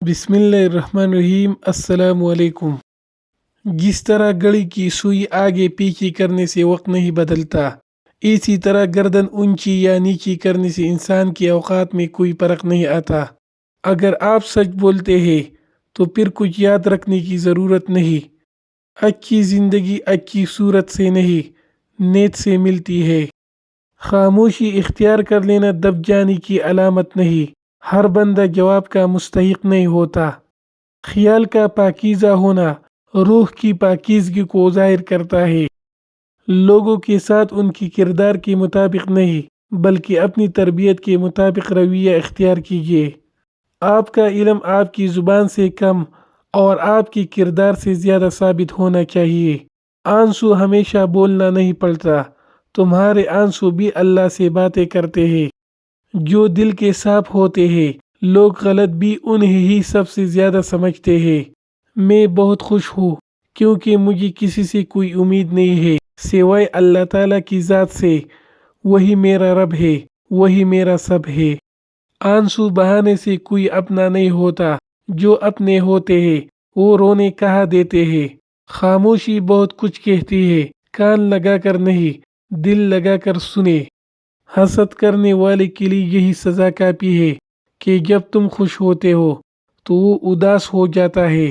بسم اللہ الرحمن الرحیم۔ السلام علیکم۔ جس طرح گھڑی کی سوئی آگے پیچھے کرنے سے وقت نہیں بدلتا، اسی طرح گردن اونچی یا نیچی کرنے سے انسان کے اوقات میں کوئی فرق نہیں آتا۔ اگر آپ سچ بولتے ہیں تو پھر کچھ یاد رکھنے کی ضرورت نہیں۔ اچھی زندگی اچھی صورت سے نہیں، نیت سے ملتی ہے۔ خاموشی اختیار کر لینا دب جانے کی علامت نہیں۔ ہر بندہ جواب کا مستحق نہیں ہوتا۔ خیال کا پاکیزہ ہونا روح کی پاکیزگی کو ظاہر کرتا ہے۔ لوگوں کے ساتھ ان کی کردار کے مطابق نہیں بلکہ اپنی تربیت کے مطابق رویہ اختیار کیجیے۔ آپ کا علم آپ کی زبان سے کم اور آپ کی کردار سے زیادہ ثابت ہونا چاہیے۔ آنسو ہمیشہ بولنا نہیں پڑتا، تمہارے آنسو بھی اللہ سے باتیں کرتے ہیں۔ جو دل کے صاف ہوتے ہیں لوگ غلط بھی انہیں ہی سب سے زیادہ سمجھتے ہیں۔ میں بہت خوش ہوں کیونکہ مجھے کسی سے کوئی امید نہیں ہے سوائے اللہ تعالیٰ کی ذات سے۔ وہی میرا رب ہے، وہی میرا سب ہے۔ آنسو بہانے سے کوئی اپنا نہیں ہوتا، جو اپنے ہوتے ہیں وہ رونے کہا دیتے ہیں۔ خاموشی بہت کچھ کہتی ہے، کان لگا کر نہیں دل لگا کر سنے۔ حسد کرنے والے کے لیے یہی سزا کافی ہے کہ جب تم خوش ہوتے ہو تو وہ اداس ہو جاتا ہے۔